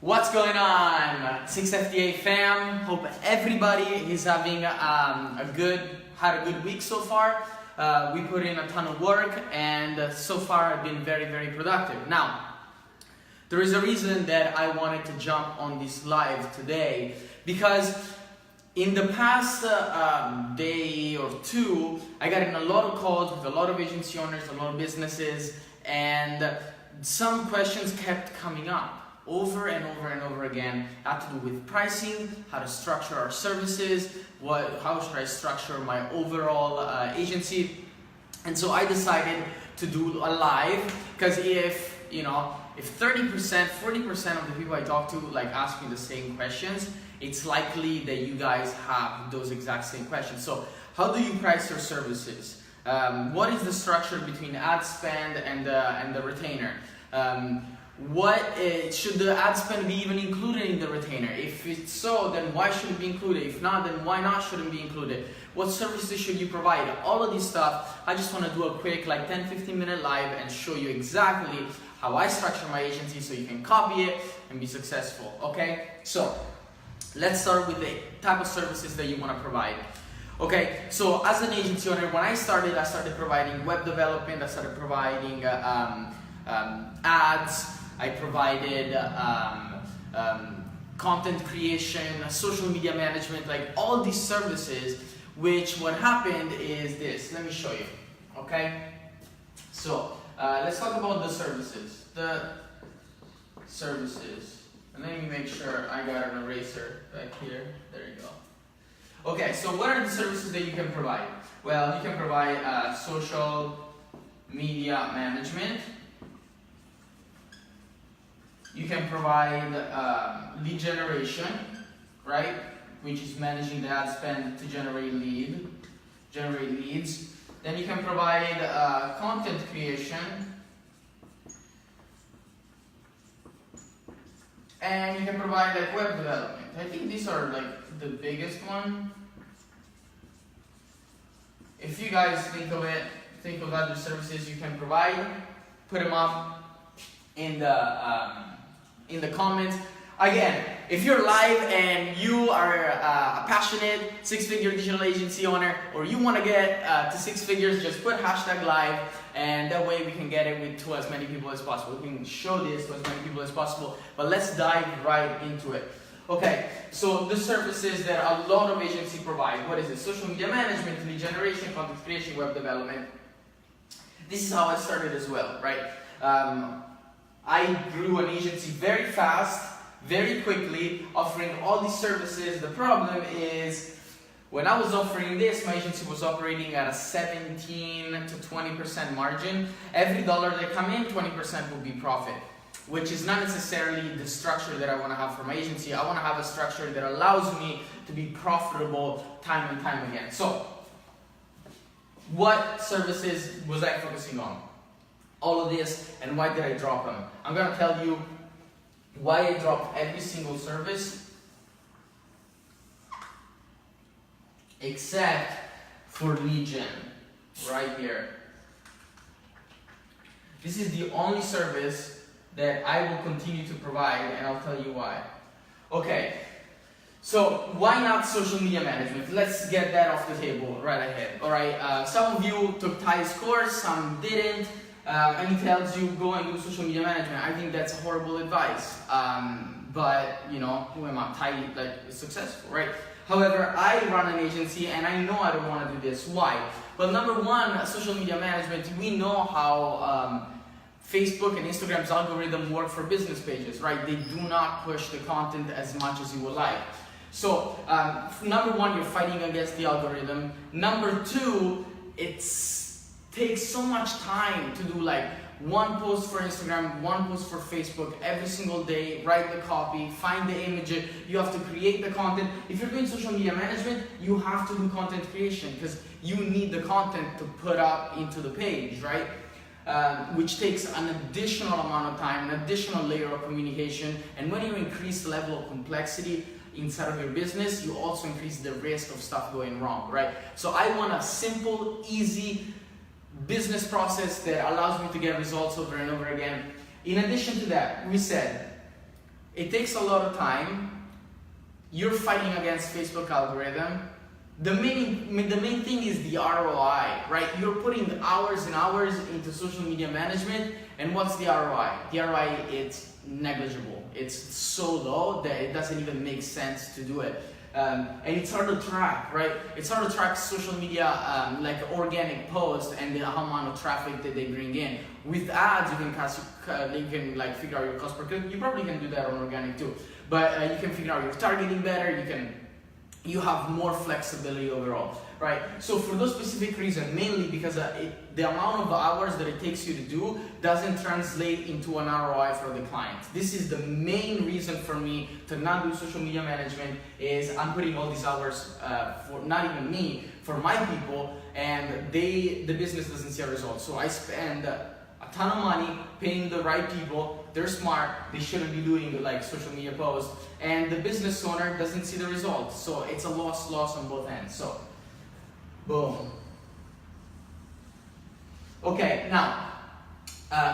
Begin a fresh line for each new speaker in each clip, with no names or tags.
What's going on, 6FDA fam? Hope everybody is having had a good week so far. We put in a ton of work and so far I've been very productive. Now, there is a reason that I wanted to jump on this live today because in the past day or two, I got in a lot of calls with a lot of agency owners, a lot of businesses, and some questions kept coming up over and over again. Had to do with pricing, how to structure our services, how should I structure my overall agency. And so I decided to do a live because if 30%, 40% of the people I talk to ask me the same questions, it's likely that you guys have those exact same questions. So how do you price your services? What is the structure between ad spend and the retainer? Should the ad spend be even included in the retainer? If it's so, then why should it be included? If not, then why not shouldn't be included? What services should you provide? All of this stuff, I just want to do a quick 10-15 minute live and show you exactly how I structure my agency so you can copy it and be successful, okay? So, let's start with the type of services that you want to provide. Okay, so as an agency owner, when I started providing web development, I started providing ads, I provided content creation, social media management, all these services, which what happened is this. Let me show you, okay? So, let's talk about the services. And let me make sure I got an eraser back here. There you go. Okay, so what are the services that you can provide? Well, you can provide social media management. You can provide lead generation, right? Which is managing the ad spend to generate leads. Then you can provide content creation. And you can provide web development. I think these are the biggest one. If you guys think of other services you can provide, put them up in the comments. Again, if you're live and you are a passionate six-figure digital agency owner, or you want to get to six figures, just put #live, and that way we can get it to as many people as possible. We can show this to as many people as possible, but let's dive right into it. Okay, so the services that a lot of agencies provide, what is it? Social media management, lead generation, content creation, web development. This is how I started as well, right? I grew an agency very fast, very quickly, offering all these services. The problem is, when I was offering this, my agency was operating at a 17 to 20% margin. Every dollar that come in, 20% will be profit, which is not necessarily the structure that I want to have for my agency. I want to have a structure that allows me to be profitable time and time again. So, what services was I focusing on? All of this, and why did I drop them? I'm going to tell you why I dropped every single service except for lead gen, right here. This is the only service that I will continue to provide, and I'll tell you why. Okay, so why not social media management? Let's get that off the table right ahead. Alright, some of you took Ty's course, some didn't. And he tells you go and do social media management. I think that's horrible advice. But who am I? Ty is successful, right? However, I run an agency and I know I don't want to do this. Why? Well, number one, social media management. We know how Facebook and Instagram's algorithm work for business pages, right? They do not push the content as much as you would like. So, number one, you're fighting against the algorithm. Number two, takes so much time to do one post for Instagram, one post for Facebook every single day, write the copy, find the image, you have to create the content. If you're doing social media management, you have to do content creation because you need the content to put up into the page, right? Which takes an additional amount of time, an additional layer of communication, and when you increase the level of complexity inside of your business, you also increase the risk of stuff going wrong, right? So I want a simple, easy business process that allows me to get results over and over again. In addition to that, we said it takes a lot of time. You're fighting against Facebook algorithm. The main thing is the ROI, right? You're putting hours and hours into social media management, and what's the ROI? The ROI, it's negligible. It's so low that it doesn't even make sense to do it. And it's hard to track, right? It's hard to track social media like organic posts and the amount of traffic that they bring in. With ads, you can like figure out your cost per click. You probably can do that on organic too, but you can figure out your targeting better. You have more flexibility overall, right? So for those specific reasons, mainly because the amount of hours that it takes you to do doesn't translate into an ROI for the client. This is the main reason for me to not do social media management, is I'm putting all these hours for not even me, for my people, and the business doesn't see a result. So I spend a ton of money paying the right people. They're smart, they shouldn't be doing like social media posts, and the business owner doesn't see the results. So it's a loss on both ends. So, boom. Okay, now,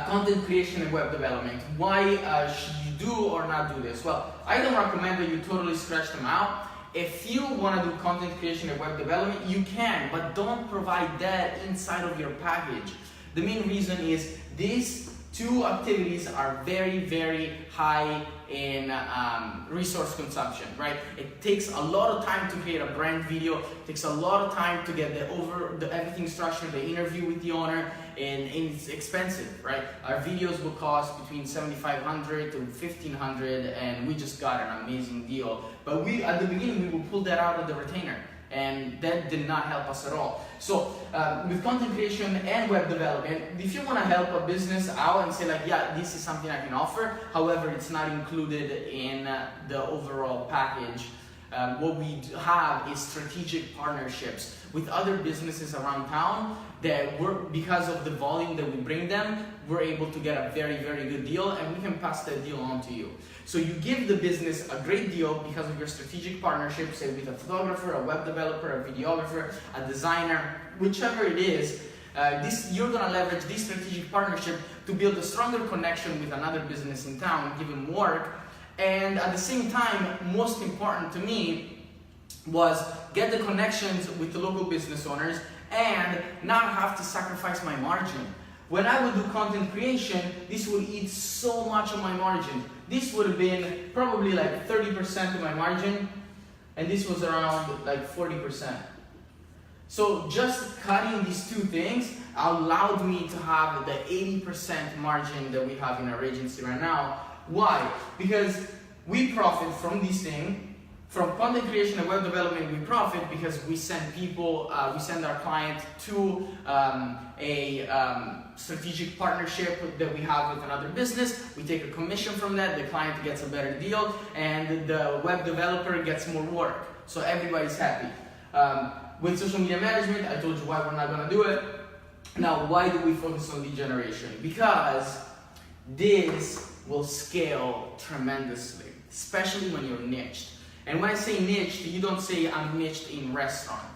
content creation and web development. Why should you do or not do this? Well, I don't recommend that you totally scratch them out. If you want to do content creation and web development, you can, but don't provide that inside of your package. The main reason is these two activities are very, very high in resource consumption, right? It takes a lot of time to create a brand video. It takes a lot of time to get everything structured, the interview with the owner, and it's expensive, right? Our videos will cost between $7,500 to $1,500, and we just got an amazing deal. But at the beginning, we will pull that out of the retainer, and that did not help us at all. So with content creation and web development, if you want to help a business out and say like, yeah, this is something I can offer, however, it's not included in the overall package, what we have is strategic partnerships with other businesses around town that because of the volume that we bring them, we're able to get a very, very good deal, and we can pass that deal on to you. So you give the business a great deal because of your strategic partnership, say with a photographer, a web developer, a videographer, a designer, whichever it is. You're gonna leverage this strategic partnership to build a stronger connection with another business in town, give them work, and at the same time, most important to me was get the connections with the local business owners and not have to sacrifice my margin. When I would do content creation, this would eat so much of my margin. This would have been probably like 30% of my margin, and this was around like 40%. So just cutting these two things allowed me to have the 80% margin that we have in our agency right now. Why? Because we profit from these things. From content creation and web development, we profit because we send we send our client to a strategic partnership that we have with another business. We take a commission from that, the client gets a better deal, and the web developer gets more work. So everybody's happy. With social media management, I told you why we're not gonna do it. Now, why do we focus on lead generation? Because this will scale tremendously, especially when you're niched. And when I say niched, you don't say I'm niched in restaurant.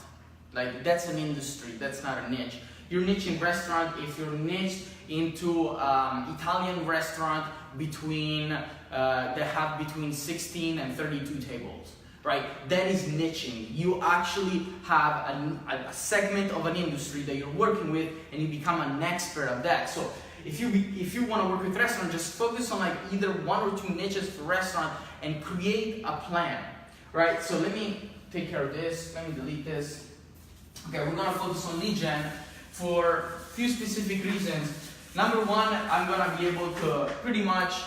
Like, that's an industry, that's not a niche. You're niche in restaurant if you're niched into Italian restaurant that have between 16 and 32 tables, right? That is niching. You actually have a segment of an industry that you're working with, and you become an expert of that. So if you want to work with restaurant, just focus on like either one or two niches for restaurant and create a plan. Right, so let me take care of this. Let me delete this. Okay, we're gonna focus on lead gen for a few specific reasons. Number one, I'm gonna be able to pretty much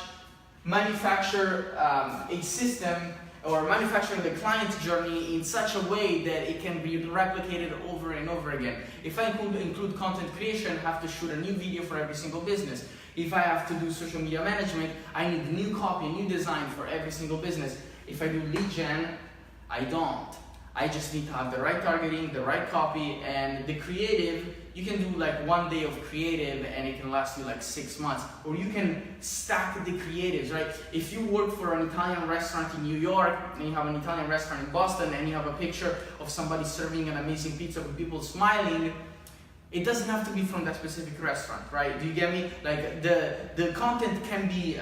manufacture a system or manufacture the client journey in such a way that it can be replicated over and over again. If I include content creation, I have to shoot a new video for every single business. If I have to do social media management, I need new copy, new design for every single business. If I do lead gen, I don't. I just need to have the right targeting, the right copy, and the creative. You can do like 1 day of creative and it can last you like 6 months. Or you can stack the creatives, right? If you work for an Italian restaurant in New York, and you have an Italian restaurant in Boston, and you have a picture of somebody serving an amazing pizza with people smiling, it doesn't have to be from that specific restaurant, right? Do you get me? Like the content can be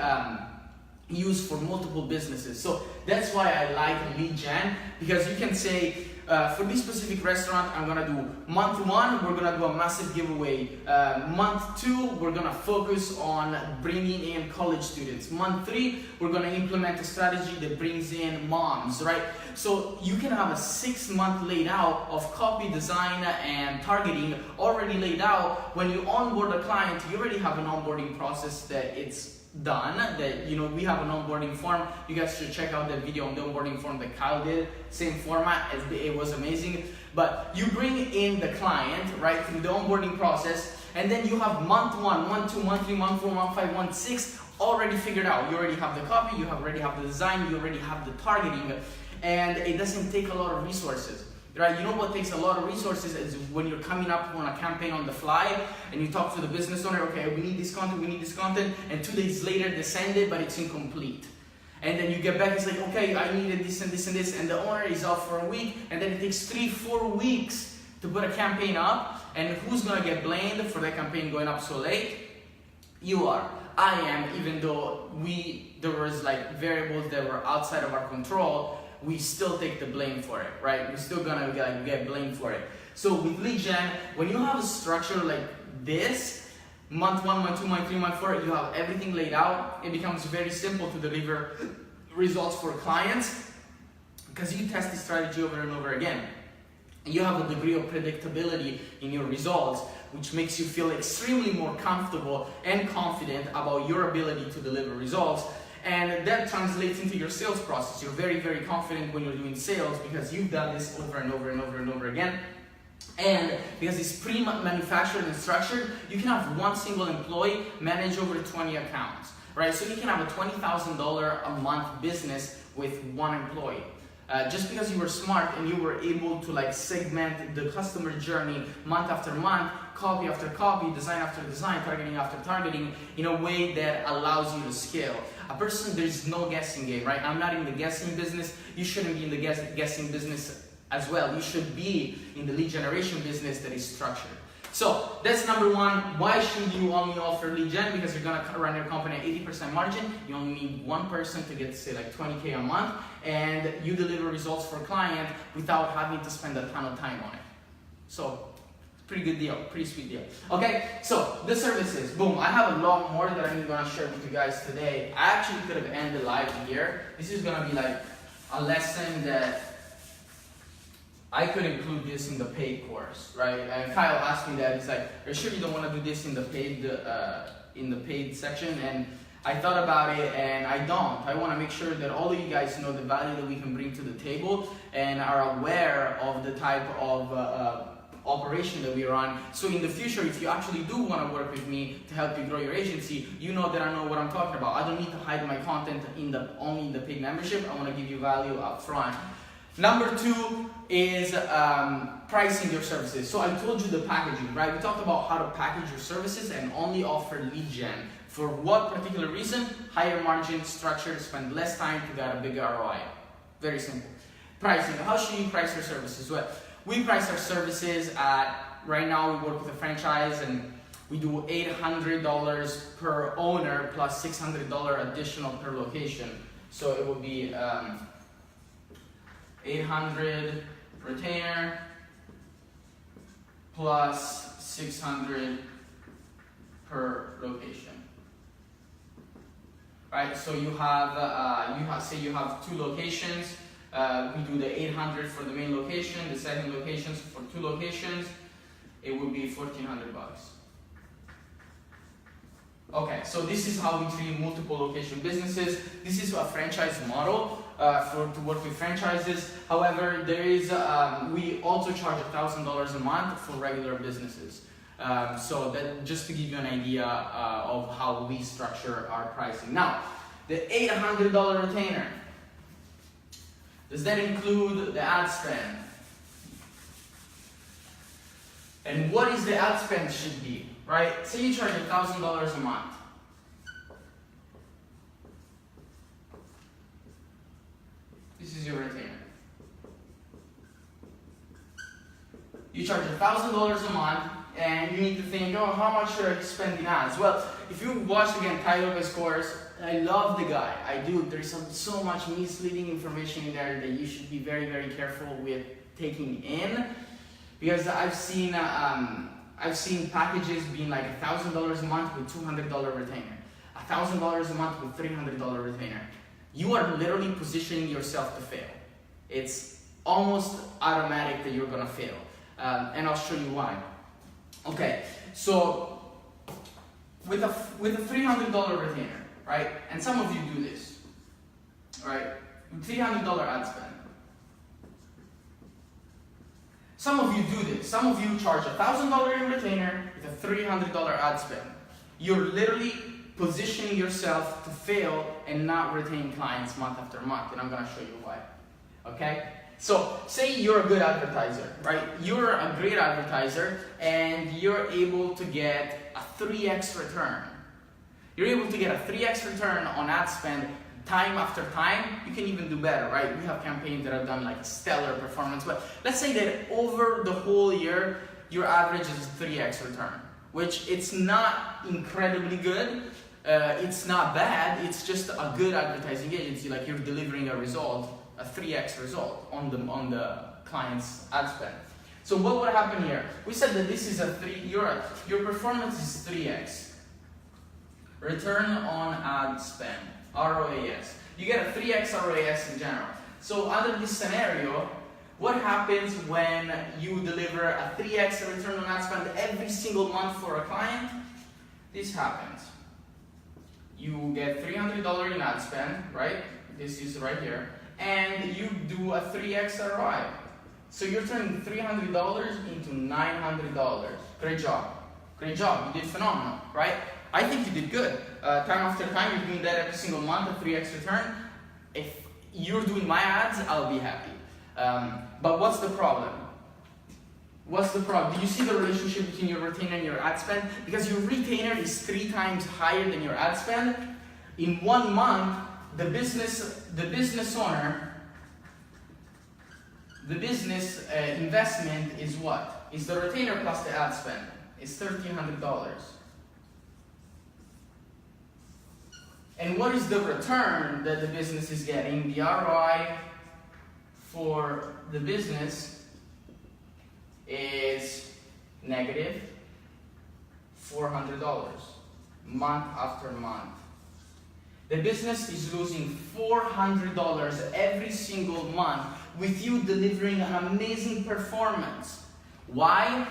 used for multiple businesses. So that's why I like lead gen, because you can say, for this specific restaurant, I'm gonna do month 1, we're gonna do a massive giveaway. Month 2, we're gonna focus on bringing in college students. Month 3, we're gonna implement a strategy that brings in moms, right? So you can have a 6-month laid out of copy, design, and targeting already laid out. When you onboard a client, you already have an onboarding process that it's done, that we have an onboarding form. You guys should check out that video on the onboarding form that Kyle did. Same format, it was amazing. But you bring in the client right through the onboarding process, and then you have month 1, month 2, month 3, month 4, month 5, month 6 already figured out. You already have the copy, you already have the design, you already have the targeting, and it doesn't take a lot of resources. Right? You know what takes a lot of resources is when you're coming up on a campaign on the fly and you talk to the business owner, okay, we need this content, and 2 days later they send it, but it's incomplete. And then you get back, it's like, okay, I needed this and this and this, and the owner is out for a week, and then it takes 3-4 weeks to put a campaign up, and who's gonna get blamed for that campaign going up so late? You are. I am, even though there was like variables that were outside of our control, we still take the blame for it, right? We're still gonna get blamed for it. So with lead gen, when you have a structure like this, month 1, month 2, month 3, month 4, you have everything laid out. It becomes very simple to deliver results for clients because you test the strategy over and over again. You have a degree of predictability in your results, which makes you feel extremely more comfortable and confident about your ability to deliver results. And that translates into your sales process. You're very, very confident when you're doing sales because you've done this over and over and over and over again. And because it's pre-manufactured and structured, you can have one single employee manage over 20 accounts, right? So you can have a $20,000 a month business with one employee. Just because you were smart and you were able to segment the customer journey month after month, copy after copy, design after design, targeting after targeting, in a way that allows you to scale. There's no guessing game, right? I'm not in the guessing business. You shouldn't be in the guessing business as well. You should be in the lead generation business that is structured. So that's number 1. Why should you only offer lead gen? Because you're gonna run your company at 80% margin. You only need one person to get, say, like 20K a month, and you deliver results for a client without having to spend a ton of time on it. So, pretty good deal, pretty sweet deal. Okay, so the services, boom. I have a lot more that I'm gonna share with you guys today. I actually could have ended live here. This is gonna be like a lesson that I could include this in the paid course, right? And Kyle asked me that. He's like, "Are you sure you don't want to do this in the paid section?" And I thought about it, and I don't. I want to make sure that all of you guys know the value that we can bring to the table and are aware of the type of operation that we run. So in the future, if you actually do want to work with me to help you grow your agency, you know that I know what I'm talking about. I don't need to hide my content only in the paid membership. I want to give you value up front. Number 2 is pricing your services. So I told you the packaging, right? We talked about how to package your services and only offer lead gen. For what particular reason? Higher margin structure, spend less time to get a bigger ROI. Very simple. Pricing. How should you price your services? Well, we price our services at, right now we work with a franchise and we do $800 per owner plus $600 additional per location. So it would be 800 retainer plus 600 per location. Right, so you have say you have 2 locations. We do the 800 for the main location, the second location for 2 locations. It would be $1,400. Okay, so this is how we treat multiple location businesses. This is a franchise model to work with franchises. However, there is we also charge $1,000 a month for regular businesses. So that just to give you an idea of how we structure our pricing. Now, the $800 retainer, does that include the ad spend? And what is the ad spend should be, right? Say you charge $1,000 a month. This is your retainer. You charge $1,000 a month, and you need to think, oh, how much should I spend in ads? Well, if you watched again Tai Lopez course, I love the guy. I do. There's so much misleading information in there that you should be very, very careful with taking in, because I've seen packages being like $1,000 a month with $200 retainer, $1,000 a month with $300 retainer. You are literally positioning yourself to fail. It's almost automatic that you're gonna fail, and I'll show you why. Okay, so with a $300 retainer, right? And some of you do this, right? $300 ad spend. Some of you do this. Some of you charge $1,000 in retainer with a $300 ad spend. You're literally positioning yourself to fail and not retain clients month after month, and I'm gonna show you why. Okay? So, say you're a good advertiser, right? You're a great advertiser and you're able to get a 3x return. You're able to get a 3x return on ad spend time after time. You can even do better, right? We have campaigns that have done like stellar performance, but let's say that over the whole year, your average is 3x return, which it's not incredibly good. It's not bad, it's just a good advertising agency, like you're delivering a result, a 3x result on the client's ad spend. So what would happen here? We said that this is your performance is 3x. Return on ad spend, ROAS. You get a 3x ROAS in general. So under this scenario, what happens when you deliver a 3x return on ad spend every single month for a client? This happens. You get $300 in ad spend, right? This is right here. And you do a 3x ROI. So you're turning $300 into $900. Great job. Great job. You did phenomenal, right? I think you did good. Time after time, you're doing that every single month, a 3x return. If you're doing my ads, I'll be happy. But what's the problem? What's the problem? Do you see the relationship between your retainer and your ad spend? Because your retainer is 3 times higher than your ad spend. In 1 month, the business owner, the business investment is what? Is the retainer plus the ad spend. It's $1,300. And what is the return that the business is getting? The ROI for the business is negative $400 month after month. The business is losing $400 every single month with you delivering an amazing performance. Why?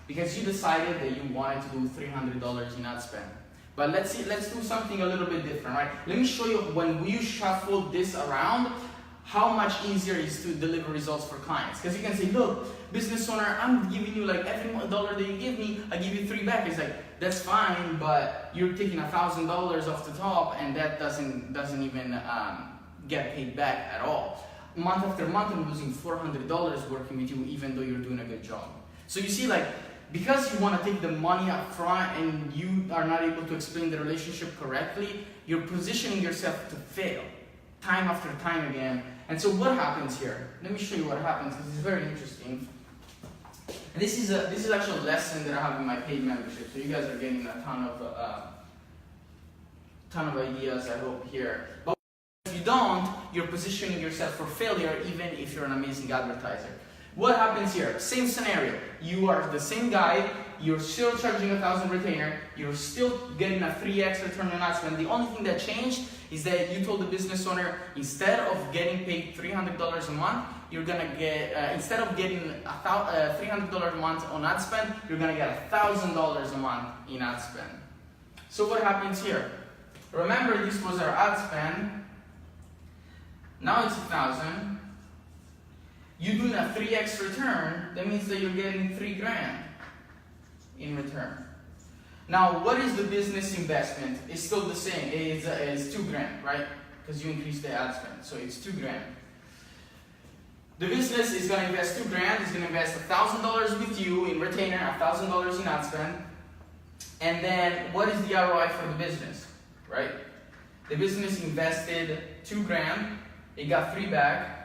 Because you decided that you wanted to do $300 in ad spend. But let's do something a little bit different, right? Let me show you when we shuffle this around, how much easier it is to deliver results for clients. Because you can say, look, business owner, I'm giving you like every dollar that you give me, I give you 3 back. It's like, that's fine, but you're taking $1,000 off the top, and that doesn't even get paid back at all. Month after month, I'm losing $400 working with you, even though you're doing a good job. So you see, like, because you want to take the money up front and you are not able to explain the relationship correctly, you're positioning yourself to fail time after time again. And so what happens here? Let me show you what happens, because it's very interesting. And this is actually a lesson that I have in my paid membership, so you guys are getting a ton of ideas, I hope, here. But if you don't, you're positioning yourself for failure, even if you're an amazing advertiser. What happens here? Same scenario. You are the same guy, you're still charging $1,000 retainer, you're still getting a 3x return on ad spend. The only thing that changed is that you told the business owner, instead of getting paid $300 a month, you're gonna get, instead of getting $300 a month on ad spend, you're gonna get $1,000 a month in ad spend. So what happens here? Remember, this was our ad spend. Now it's 1,000. You doing a 3x return, that means that you're getting $3,000 in return. Now, what is the business investment? It's still the same. It's $2,000, right? Because you increased the ad spend, so it's $2,000. The business is going to invest $2,000. It's going to invest $1,000 with you in retainer, $1,000 in ad spend, and then what is the ROI for the business, right? The business invested $2,000. It got $3,000 back.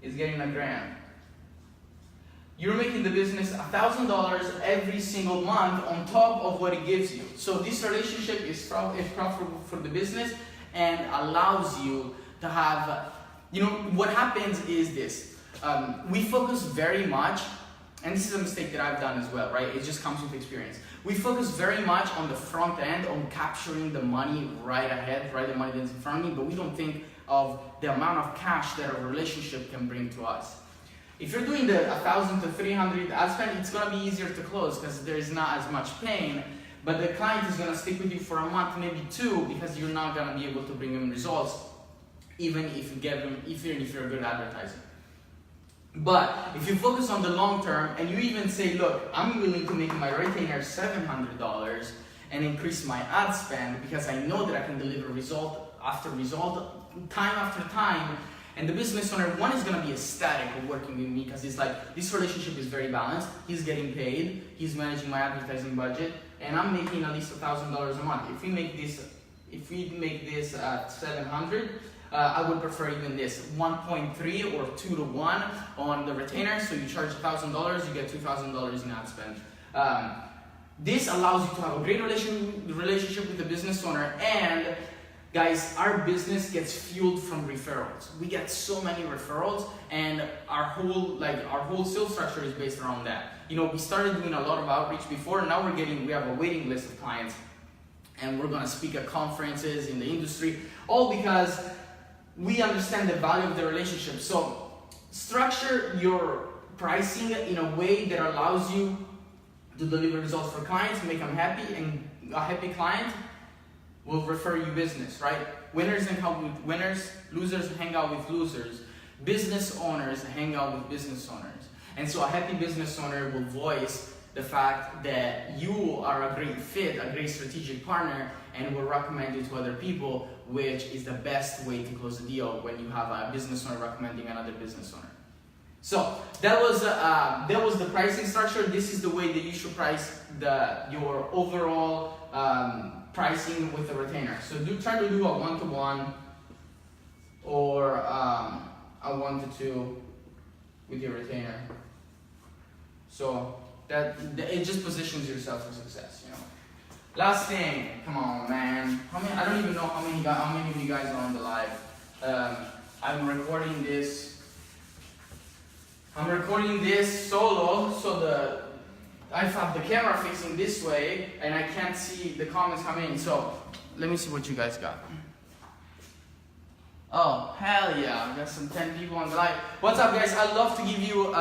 It's getting $1,000. you're making the business $1,000 every single month on top of what it gives you. So this relationship is profitable for the business and allows you to have, what happens is this. We focus very much, and this is a mistake that I've done as well, right? It just comes with experience. We focus very much on the front end, on capturing the money right ahead, right? The money that's in front of me, but we don't think of the amount of cash that a relationship can bring to us. If you're doing the 1,000 to 300 ad spend, it's gonna be easier to close because there is not as much pain, but the client is gonna stick with you for a month, maybe two, because you're not gonna be able to bring them results, even if you're a good advertiser. But if you focus on the long term and you even say, look, I'm willing to make my retainer $700 and increase my ad spend because I know that I can deliver result after result, time after time, and the business owner, one, is going to be ecstatic of working with me because it's like, this relationship is very balanced, he's getting paid, he's managing my advertising budget, and I'm making at least $1,000 a month. If we make this at 700, I would prefer even this 1.3 or 2 to 1 on the retainer. So you charge $1,000, you get $2,000 in ad spend. This allows you to have a great relationship with the business owner, and guys, our business gets fueled from referrals. We get so many referrals, and our whole sales structure is based around that. We started doing a lot of outreach before, and now we have a waiting list of clients, and we're gonna speak at conferences in the industry, all because we understand the value of the relationship. So structure your pricing in a way that allows you to deliver results for clients, make them happy, and a happy client will refer you business, right? Winners hang out with winners, losers hang out with losers, business owners hang out with business owners. And so a happy business owner will voice the fact that you are a great fit, a great strategic partner, and will recommend you to other people, which is the best way to close a deal when you have a business owner recommending another business owner. So that was the pricing structure. This is the way that you should price your overall pricing with the retainer. So try to do a 1-to-1 or a 1-to-2 with your retainer. So that it just positions yourself for success. Last thing, come on, man. I don't even know how many of you guys are on the live. I'm recording this solo, so I have the camera facing this way, and I can't see the comments come in. So let me see what you guys got. Oh, hell yeah! I got some 10 people on the live. What's up, guys? I'd love to give you,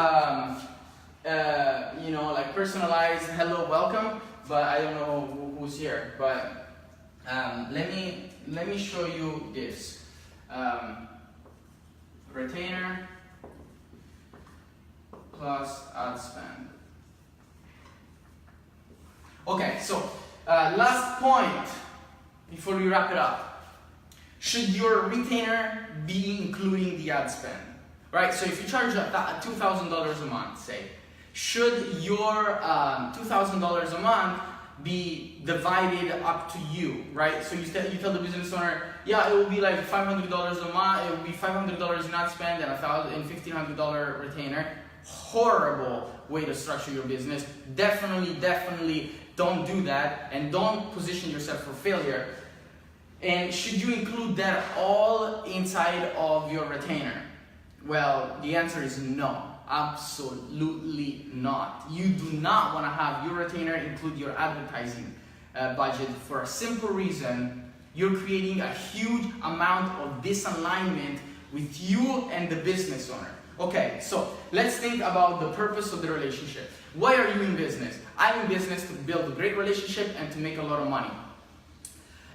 like personalized hello, welcome. But I don't know who's here. But let me show you this retainer plus ad spend. Okay, so last point before we wrap it up. Should your retainer be including the ad spend? Right. So if you charge $2,000 a month, say. Should your $2,000 a month be divided up to you, right? So you tell the business owner, yeah, it will be like $500 a month, it will be $500 in ad spend and $1,500 retainer. Horrible way to structure your business. Definitely don't do that, and don't position yourself for failure. And should you include that all inside of your retainer? Well, the answer is no. Absolutely not. You do not want to have your retainer include your advertising budget for a simple reason. You're creating a huge amount of disalignment with you and the business owner. Okay, so let's think about the purpose of the relationship. Why are you in business? I'm in business to build a great relationship and to make a lot of money.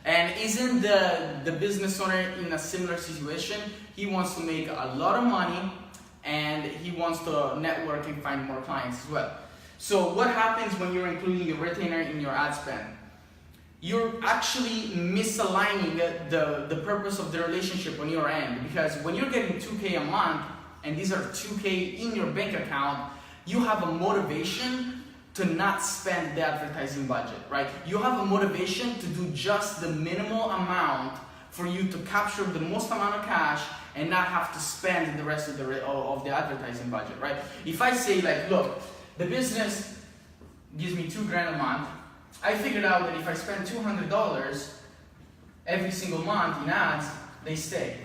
And isn't the business owner in a similar situation? He wants to make a lot of money, and he wants to network and find more clients as well. So what happens when you're including your retainer in your ad spend? You're actually misaligning the purpose of the relationship on your end, because when you're getting $2K a month, and these are $2K in your bank account, you have a motivation to not spend the advertising budget, right? You have a motivation to do just the minimal amount for you to capture the most amount of cash and not have to spend the rest of the advertising budget, right? If I say like, look, the business gives me $2,000 a month, I figured out that if I spend $200 every single month in ads, they stay.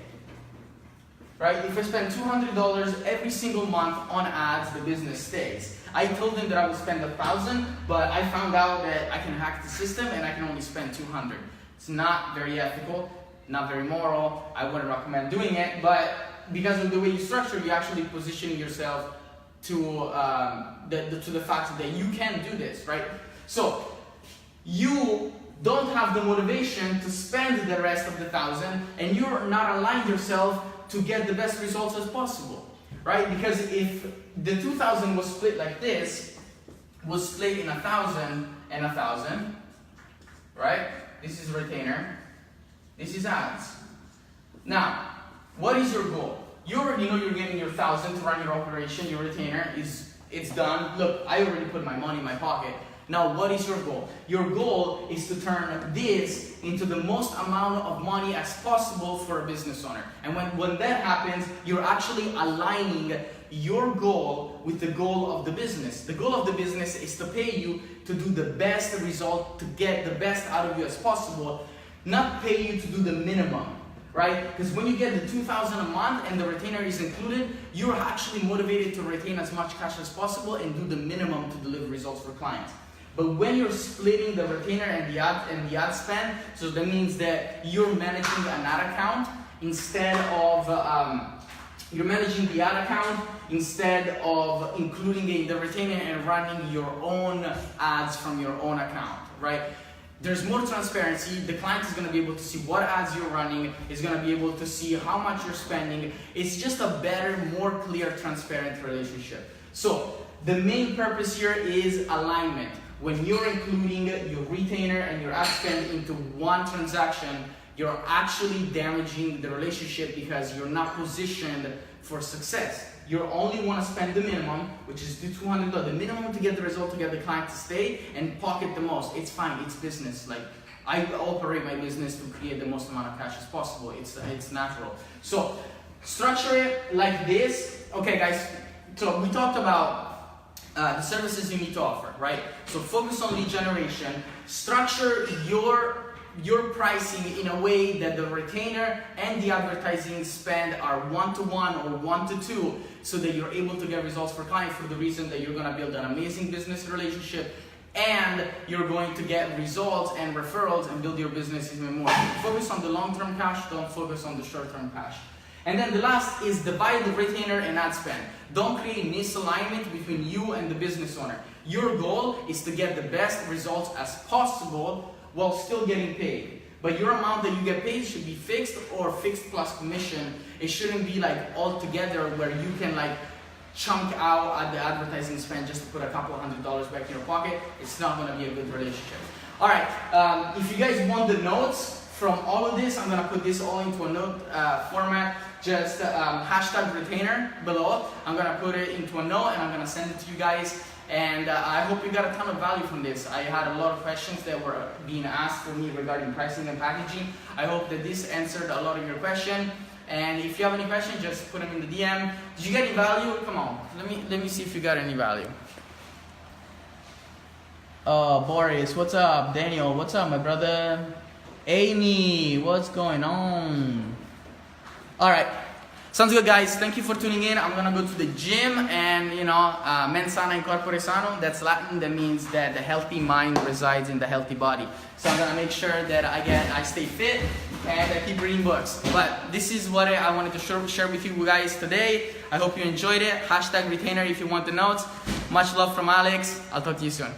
Right? If I spend $200 every single month on ads, the business stays. I told them that I would spend $1,000, but I found out that I can hack the system and I can only spend $200. It's not very ethical, not very moral. I wouldn't recommend doing it, but because of the way you structure, you're actually positioning yourself to the fact that you can do this, right? So you don't have the motivation to spend the rest of the $1,000, and you're not aligned yourself to get the best results as possible, right? Because if the 2,000 was split like this, was split in 1,000 and 1,000, right? This is retainer, this is ads. Now, what is your goal? You already know you're getting your 1,000 to run your operation, your retainer it's done. Look, I already put my money in my pocket. Now, what is your goal? Your goal is to turn this into the most amount of money as possible for a business owner. And when that happens, you're actually aligning your goal with the goal of the business. The goal of the business is to pay you to do the best result, to get the best out of you as possible, not pay you to do the minimum. Right? Because when you get the $2,000 a month and the retainer is included, you're actually motivated to retain as much cash as possible and do the minimum to deliver results for clients. But when you're splitting the retainer and the ad spend, so that means that you're managing an ad account instead of you're managing the ad account instead of including it in the retainer and running your own ads from your own account, right? There's more transparency. The client is going to be able to see what ads you're running, is going to be able to see how much you're spending. It's just a better, more clear, transparent relationship. So the main purpose here is alignment. When you're including your retainer and your ad spend into one transaction, you're actually damaging the relationship because you're not positioned for success. You only want to spend the minimum, which is the $200, the minimum to get the result, to get the client to stay, and pocket the most. It's fine, it's business. Like, I operate my business to create the most amount of cash as possible. It's natural. So, structure it like this. Okay, guys, so we talked about the services you need to offer, right? So focus on lead generation. Structure your pricing in a way that the retainer and the advertising spend are 1-to-1 or 1-to-2, so that you're able to get results for clients, for the reason that you're going to build an amazing business relationship and you're going to get results and referrals and build your business even more. Focus on the long-term cash, don't focus on the short-term cash. And then the last is divide the retainer and ad spend. Don't create misalignment between you and the business owner. Your goal is to get the best results as possible while still getting paid. But your amount that you get paid should be fixed or fixed plus commission. It shouldn't be like all together where you can like chunk out at the advertising spend just to put a couple $100 back in your pocket. It's not going to be a good relationship. All right, if you guys want the notes from all of this, I'm going to put this all into a note format. Just hashtag retainer below. I'm going to put it into a note and I'm going to send it to you guys. And I hope you got a ton of value from this. I had a lot of questions that were being asked for me regarding pricing and packaging. I hope that this answered a lot of your question. And if you have any questions, just put them in the DM. Did you get any value? Come on, let me see if you got any value. Oh, Boris, what's up? Daniel, what's up, my brother? Amy, what's going on? All right. Sounds good, guys. Thank you for tuning in. I'm gonna go to the gym, and mens sana in corpore sano. That's Latin. That means that the healthy mind resides in the healthy body. So I'm gonna make sure that I stay fit and I keep reading books. But this is what I wanted to share with you guys today. I hope you enjoyed it. Hashtag retainer if you want the notes. Much love from Alex. I'll talk to you soon.